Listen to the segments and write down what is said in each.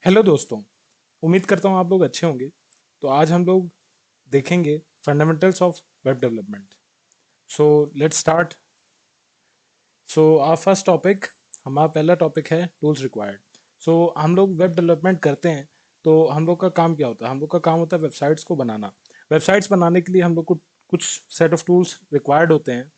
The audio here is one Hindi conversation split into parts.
हेलो दोस्तों। उम्मीद करता हूँ आप लोग अच्छे होंगे। तो आज हम लोग देखेंगे fundamentals of web development. So let's start. So our first topic, हमारा पहला टॉपिक है टूल्स रिक्वायर्ड। सो हम लोग वेब डेवलपमेंट करते हैं, तो हम लोग का काम क्या होता है? हम लोग का काम होता है वेबसाइट्स को बनाना। वेबसाइट्स बनाने के लिए हम लोग को कुछ सेट ऑफ टूल्स रिक्वायर्ड होते हैं।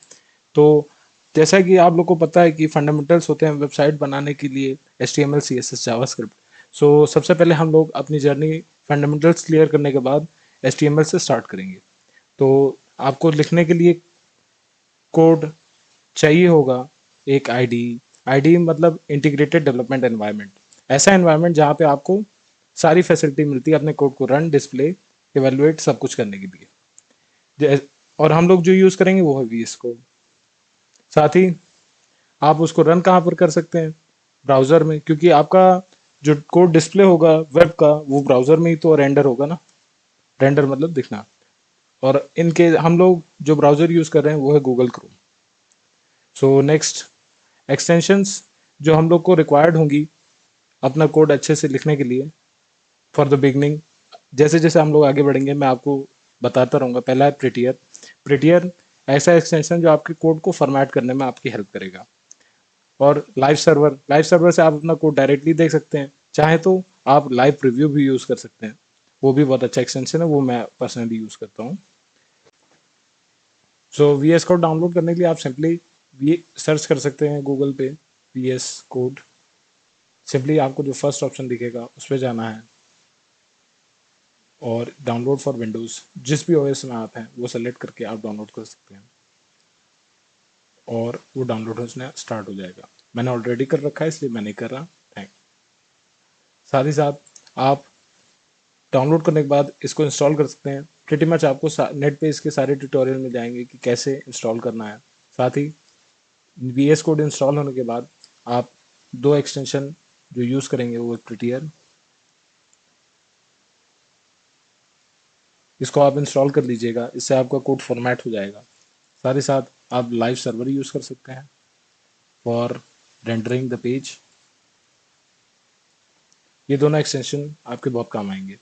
तो जैसा कि आप लोग को पता है कि फंडामेंटल्स होते हैं वेबसाइट बनाने के लिए HTML CSS जावास्क्रिप्ट। सो सबसे पहले हम लोग अपनी जर्नी फंडामेंटल्स क्लियर करने के बाद HTML से स्टार्ट करेंगे। तो आपको लिखने के लिए कोड चाहिए होगा, एक आईडी। आईडी मतलब इंटीग्रेटेड डेवलपमेंट एनवायरनमेंट। ऐसा एनवायरनमेंट जहाँ पे आपको सारी फैसिलिटी मिलती है अपने कोड को रन, डिस्प्ले, इवेलुएट सब कुछ करने के लिए। और हम लोग जो यूज़ करेंगे वो है VS कोड। साथ ही आप उसको रन कहाँ पर कर सकते हैं? ब्राउज़र में, क्योंकि आपका जो कोड डिस्प्ले होगा वेब का वो ब्राउज़र में ही तो रेंडर होगा ना। रेंडर मतलब दिखना। और इनके हम लोग जो ब्राउज़र यूज़ कर रहे हैं वो है Google Chrome. So next, extensions जो हम लोग को रिक्वायर्ड होंगी अपना कोड अच्छे से लिखने के लिए फॉर द बिगनिंग। जैसे जैसे हम लोग आगे बढ़ेंगे मैं आपको बताता रहूँगा। पहला है प्रिटियर। प्रिटियर ऐसा एक्सटेंशन जो आपके कोड को फॉर्मेट करने में आपकी हेल्प करेगा। और लाइव सर्वर, लाइव सर्वर से आप अपना कोड डायरेक्टली देख सकते हैं। चाहे तो आप लाइव प्रीव्यू भी यूज़ कर सकते हैं, वो भी बहुत अच्छा एक्सटेंशन है, वो मैं पर्सनली यूज़ करता हूँ। सो VS कोड डाउनलोड करने के लिए आप सिंपली वी सर्च कर सकते हैं गूगल पे VS कोड। सिंपली आपको जो फर्स्ट ऑप्शन दिखेगा उस पर जाना है और डाउनलोड फॉर विंडोज़, जिस भी OS में आप हैं वो सेलेक्ट करके आप डाउनलोड कर सकते हैं और वो डाउनलोड होना स्टार्ट हो जाएगा। मैंने ऑलरेडी कर रखा है इसलिए मैं नहीं कर रहा। थैंक। साथ ही साथ आप डाउनलोड करने के बाद इसको इंस्टॉल कर सकते हैं। प्रीटी मच आपको नेट पे इसके सारे ट्यूटोरियल मिल जाएंगे कि कैसे इंस्टॉल करना है। साथ ही VS कोड इंस्टॉल होने के बाद आप दो एक्सटेंशन जो यूज़ करेंगे वो प्रिटियर, इसको आप इंस्टॉल कर लीजिएगा, इससे आपका कोड फॉर्मेट हो जाएगा। साथ ही साथ आप लाइव सर्वर यूज़ कर सकते हैं फॉर रेंडरिंग द पेज। ये दोनों एक्सटेंशन आपके बहुत काम आएंगे।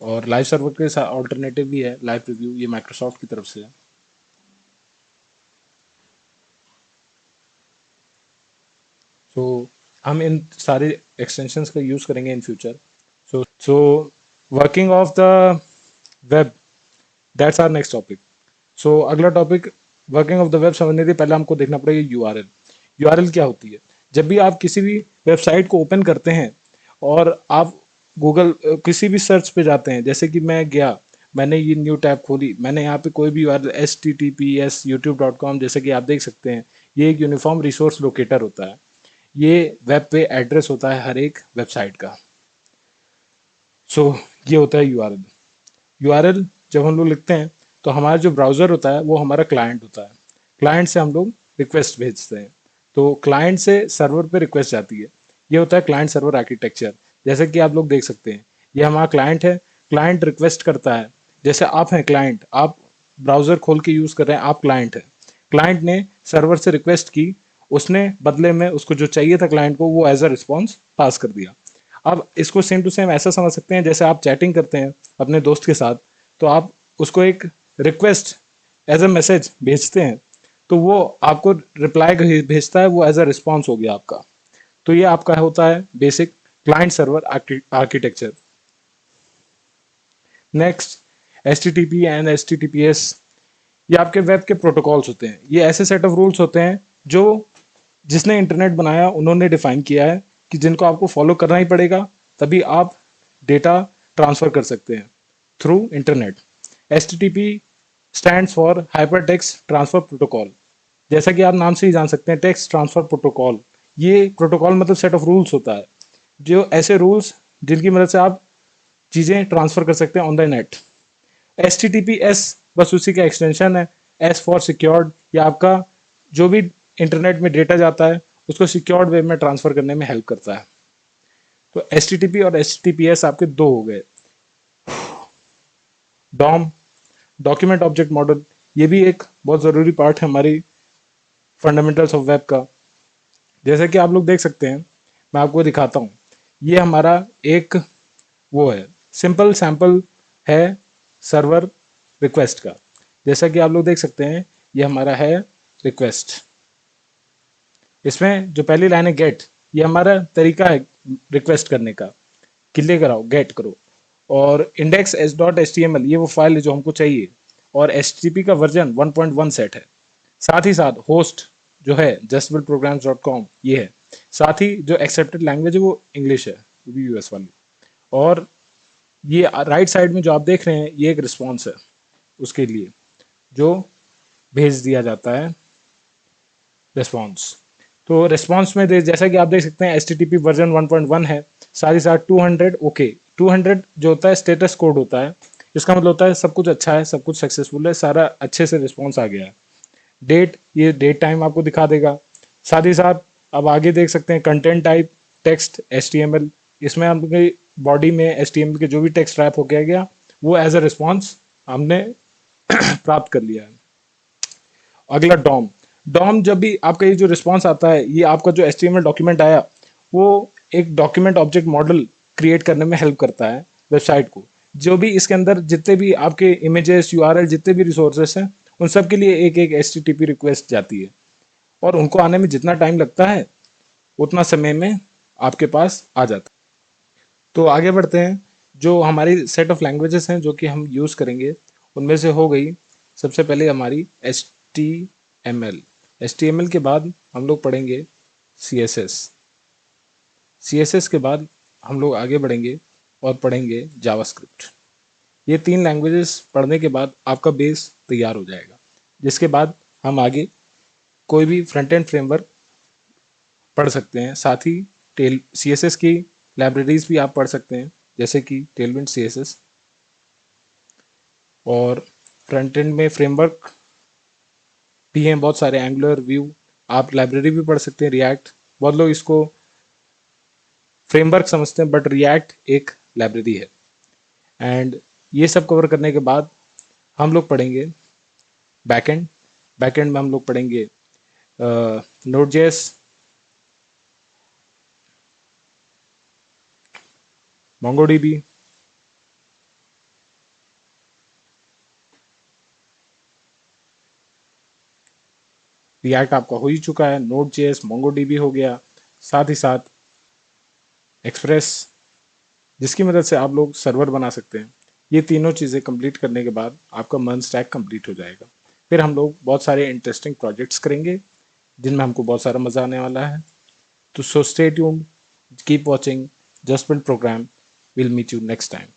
और लाइव सर्वर के साथ ऑल्टरनेटिव भी है लाइव रिव्यू, ये माइक्रोसॉफ्ट की तरफ से है। सो हम इन सारे एक्सटेंशंस का यूज़ करेंगे in future. So working of the web, that's our next topic. So अगला topic, working of the web समझने के पहले हमको देखना पड़ेगा URL। URL क्या होती है? जब भी आप किसी भी वेबसाइट को ओपन करते हैं और आप गूगल किसी भी सर्च पे जाते हैं, जैसे कि मैं गया, मैंने ये न्यू टैब खोली, मैंने यहाँ पे कोई भी URL https youtube.com, जैसे कि आप देख सकते हैं, ये एक यूनिफॉर्म रिसोर्स लोकेटर होता है। ये वेब पे एड्रेस होता है हर एक वेबसाइट का। सो ये होता है URL। URL जब हम लोग लिखते हैं तो हमारा जो ब्राउज़र होता है वो हमारा क्लाइंट होता है। क्लाइंट से हम लोग रिक्वेस्ट भेजते हैं, तो क्लाइंट से सर्वर पे रिक्वेस्ट जाती है। ये होता है क्लाइंट सर्वर आर्किटेक्चर। जैसे कि आप लोग देख सकते हैं, ये हमारा क्लाइंट है। क्लाइंट रिक्वेस्ट करता है, जैसे आप हैं क्लाइंट, आप ब्राउज़र खोल के यूज़ कर रहे हैं, आप क्लाइंट हैं। क्लाइंट ने सर्वर से रिक्वेस्ट की, उसने बदले में उसको जो चाहिए था क्लाइंट को वो एज अ रिस्पॉन्स पास कर दिया। अब इसको सेम टू सेम ऐसा समझ सकते हैं जैसे आप चैटिंग करते हैं अपने दोस्त के साथ, तो आप उसको एक रिक्वेस्ट एज अ मैसेज भेजते हैं, तो वो आपको रिप्लाई भेजता है, वो एज अ रिस्पॉन्स हो गया आपका। तो ये आपका होता है basic client server architecture. Next, HTTP and HTTPS, ये आपके वेब के प्रोटोकॉल्स होते हैं। ये ऐसे सेट ऑफ रूल्स होते हैं जो जिसने इंटरनेट बनाया उन्होंने डिफाइन किया है कि जिनको आपको फॉलो करना ही पड़ेगा, तभी आप डेटा ट्रांसफ़र कर सकते हैं through internet. HTTP stands for hyper text transfer protocol. जैसा कि आप नाम से ही जान सकते हैं, टेक्स्ट ट्रांसफ़र प्रोटोकॉल। ये प्रोटोकॉल मतलब सेट ऑफ रूल्स होता है, जो ऐसे रूल्स जिनकी मदद से आप चीज़ें ट्रांसफ़र कर सकते हैं ऑन द नेट। HTTPS बस उसी का एक्सटेंशन है, S फॉर सिक्योर्ड। या आपका जो भी इंटरनेट में डेटा जाता है उसको सिक्योर्ड वे में ट्रांसफ़र करने में हेल्प करता है। तो HTTP और HTTPS आपके दो हो गए। डॉम, डॉक्यूमेंट ऑब्जेक्ट मॉडल, ये भी एक बहुत ज़रूरी पार्ट है हमारी फंडामेंटल्स ऑफ वेब का। जैसे कि आप लोग देख सकते हैं, मैं आपको दिखाता हूँ ये हमारा एक वो है, सिंपल सैंपल है सर्वर रिक्वेस्ट का। जैसा कि आप लोग देख सकते हैं, ये हमारा है रिक्वेस्ट। इसमें जो पहली लाइन है गेट, ये हमारा तरीका है रिक्वेस्ट करने का, क्लियर कराओ, गेट करो। और index s dot H T M L, ये वो फाइल है जो हमको चाहिए। और एच टी पी का वर्जन 1.1 सेट है। साथ ही साथ होस्ट जो है justbuildprograms.com ये है। साथ ही जो एक्सेप्टेड लैंग्वेज है वो इंग्लिश है, वो भी यूएस वाली। और ये राइट साइड में जो आप देख रहे हैं, ये एक रिस्पॉन्स है उसके लिए जो भेज दिया जाता है, रिस्पॉन्स। तो रिस्पॉन्स में जैसा कि आप देख सकते हैं, एच टी वर्जन 1.1 है। साथ ही साथ 200 ओके, 200 जो होता है स्टेटस कोड होता है। इसका मतलब होता है सब कुछ अच्छा है, सब कुछ सक्सेसफुल है, सारा अच्छे से रिस्पॉन्स आ गया है। डेट, ये डेट टाइम आपको दिखा देगा। साथ ही साथ अब आगे देख सकते हैं कंटेंट टाइप, टेक्स्ट HTML। इसमें आपके बॉडी में HTML के जो भी टेक्स्ट रैप हो गया वो एज अ रिस्पॉन्स हमने प्राप्त कर लिया है। अगला डॉम। डॉम जब भी आपका ये जो रिस्पॉन्स आता है, ये आपका जो HTML डॉक्यूमेंट आया वो एक डॉक्यूमेंट ऑब्जेक्ट मॉडल क्रिएट करने में हेल्प करता है वेबसाइट को। जो भी इसके अंदर जितने भी आपके इमेजेस, URL, जितने भी रिसोर्सेस हैं, उन सब के लिए एक एक HTTP रिक्वेस्ट जाती है। और उनको आने में जितना टाइम लगता है उतना समय में आपके पास आ जाता है। तो आगे बढ़ते हैं। जो हमारी सेट ऑफ लैंग्वेजेस हैं जो कि हम यूज़ करेंगे, उनमें से हो गई सबसे पहले हमारी HTML। HTML के बाद हम लोग पढ़ेंगे CSS। CSS के बाद हम लोग आगे बढ़ेंगे और पढ़ेंगे जावास्क्रिप्ट। ये 3 लैंग्वेजेस पढ़ने के बाद आपका बेस तैयार हो जाएगा, जिसके बाद हम आगे कोई भी फ्रंट एंड फ्रेमवर्क पढ़ सकते हैं। साथ ही टेल CSS की लाइब्रेरीज भी आप पढ़ सकते हैं, जैसे कि टेलविंड CSS। और फ्रंट एंड में फ्रेमवर्क भी हैं बहुत सारे, एंगुलर, व्यू। आप लाइब्रेरी भी पढ़ सकते हैं, रिएक्ट। बहुत लोग इसको फ्रेमवर्क समझते हैं, बट रिएक्ट एक लाइब्रेरी है। एंड ये सब कवर करने के बाद हम लोग पढ़ेंगे बैकएंड। बैकएंड में हम लोग पढ़ेंगे Node.js, MongoDB, रिएक्ट आपका हो ही चुका है, Node.js, MongoDB हो गया। साथ ही साथ एक्सप्रेस, जिसकी मदद से आप लोग सर्वर बना सकते हैं। ये तीनों चीज़ें कंप्लीट करने के बाद आपका मर्ज स्टैक कंप्लीट हो जाएगा। फिर हम लोग बहुत सारे इंटरेस्टिंग प्रोजेक्ट्स करेंगे जिनमें हमको बहुत सारा मज़ा आने वाला है। तो so stay tuned, keep watching just build program. Will meet you next time.